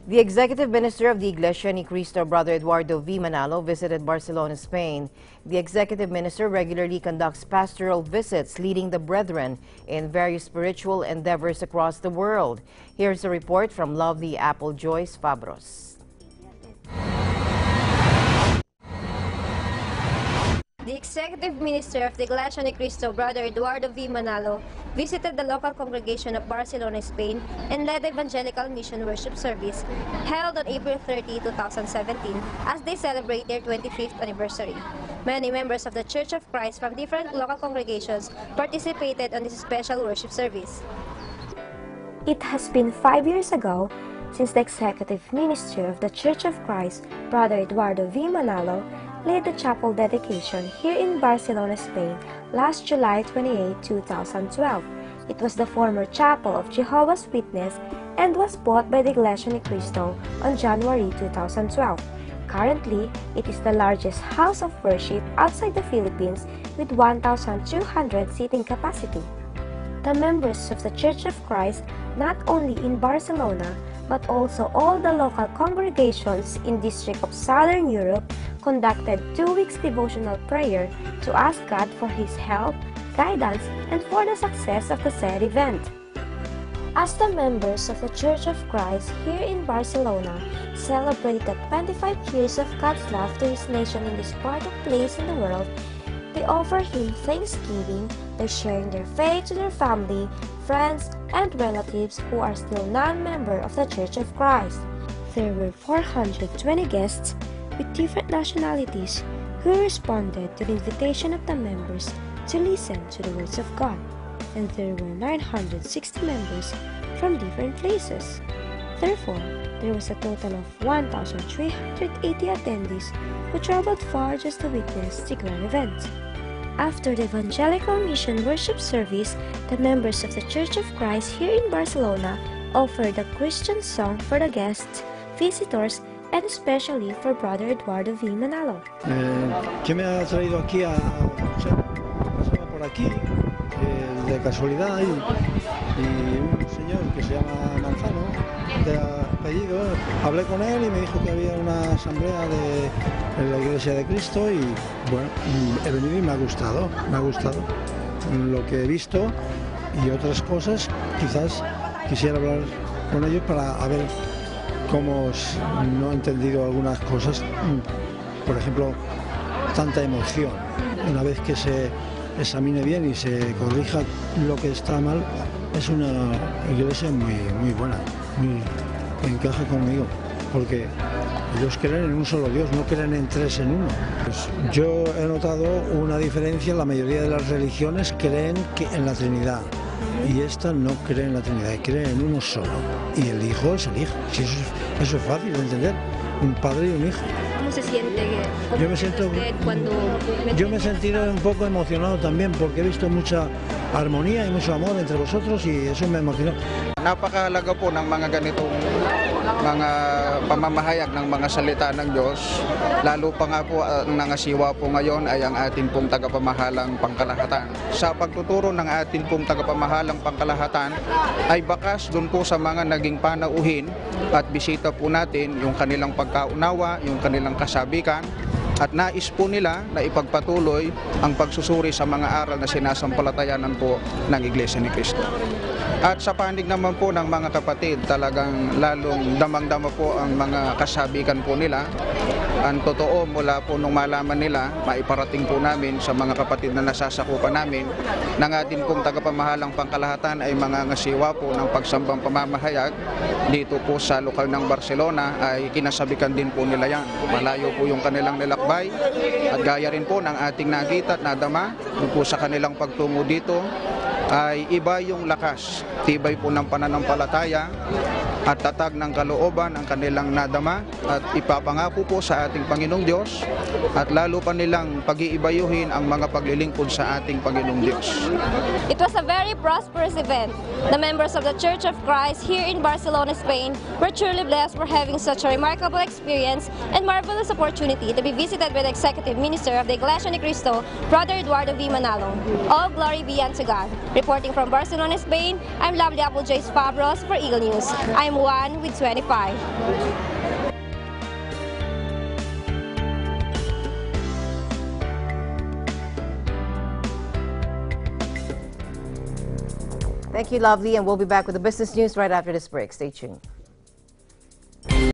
The Executive Minister of the Iglesia Ni Cristo, Brother Eduardo V. Manalo, visited Barcelona, Spain. The Executive Minister regularly conducts pastoral visits, leading the brethren in various spiritual endeavors across the world. Here's a report from lovely Apple Joyce Fabros. The Executive Minister of the Iglesia Ni Cristo, Brother Eduardo V. Manalo, visited the local congregation of Barcelona, Spain, and led the Evangelical Mission Worship Service held on April 30, 2017, as they celebrate their 25th anniversary. Many members of the Church of Christ from different local congregations participated on this special worship service. It has been 5 years ago since the Executive Minister of the Church of Christ, Brother Eduardo V. Manalo, led the chapel dedication here in Barcelona, Spain last July 28, 2012. It was the former chapel of Jehovah's Witness and was bought by the Iglesia Ni Cristo on January 2012. Currently, it is the largest house of worship outside the Philippines with 1,200 seating capacity. The members of the Church of Christ, not only in Barcelona, but also all the local congregations in District of Southern Europe, conducted 2 weeks devotional prayer to ask God for His help, guidance, and for the success of the said event. As the members of the Church of Christ here in Barcelona celebrate the 25 years of God's love to His nation in this part of place in the world, they offer Him thanksgiving by sharing their faith to their family, friends, and relatives who are still non-member of the Church of Christ. There were 420 guests with different nationalities who responded to the invitation of the members to listen to the words of God, and there were 960 members from different places. Therefore, there was a total of 1,380 attendees who traveled far just to witness the grand event. After the Evangelical Mission Worship Service, the members of the Church of Christ here in Barcelona offered a Christian song for the guests, visitors, and especially for Brother Eduardo V. Manalo. ¿Qué me ha traído aquí a pasaba por aquí de casualidad y un señor que se llama Manzano, de apellido, hablé con él y me dijo que había una asamblea de la Iglesia de Cristo y bueno, he venido y me ha gustado lo que he visto y otras cosas. Quizás quisiera hablar con ellos para ver cómo no he entendido algunas cosas, por ejemplo, tanta emoción. Una vez que se examine bien y se corrija lo que está mal, es una iglesia muy buena, que encaja conmigo, porque ellos creen en un solo Dios, no creen en tres en uno. Pues yo he notado una diferencia: la mayoría de las religiones creen en la Trinidad, y esta no cree en la Trinidad, cree en uno solo, y el Hijo es el Hijo. Si eso es fácil de entender, un padre y un hijo. ¿Cómo se siente? Yo me he sentido un poco emocionado también, porque he visto mucha armonía y mucho amor entre vosotros y eso me emocionó. Napakahalaga po ng mga ganitong mga pamamahayag ng mga salita ng Diyos. Lalo pa nga po ang nangasiwa po ngayon ay ang atin pong tagapamahalang pangkalahatan. Sa pagtuturo ng atin pong tagapamahalang pangkalahatan ay bakas doon po sa mga naging panauhin at bisita po natin yung kanilang pagkaunawa, yung kanilang kasabikan, at nais po nila na ipagpatuloy ang pagsusuri sa mga aral na sinasampalatayanan po ng Iglesia ni Cristo. At sa panig naman po ng mga kapatid, talagang lalong damang-dama po ang mga kasabikan po nila. Ang totoo, mula po nung malaman nila, maiparating po namin sa mga kapatid na nasasakupan namin, ng atin pong tagapamahalang pangkalahatan ay mga ngasiwa po ng pagsambang pamamahayag dito po sa lokal ng Barcelona, ay kinasabikan din po nila yan. Malayo po yung kanilang nilakbay, at gaya rin po ng ating nakita at nadama po sa kanilang pagtungo dito, ay iba yung lakas, tibay po ng pananampalataya at tatag ng kalooban ang kanilang nadama at ipapangako po sa ating Panginoong Diyos, at lalo pa nilang pag-iibayuhin ang mga paglilingkod sa ating Panginoong Diyos. It was a very prosperous event. The members of the Church of Christ here in Barcelona, Spain were truly blessed for having such a remarkable experience and marvelous opportunity to be visited by the Executive Minister of the Iglesia Ni Cristo, Brother Eduardo V. Manalo. All glory be unto God. Reporting from Barcelona, Spain, I'm lovely Apple Joyce Fabros for Eagle News. I'm I'm 1 with 25. Thank you, Lovely, and we'll be back with the business news right after this break. Stay tuned.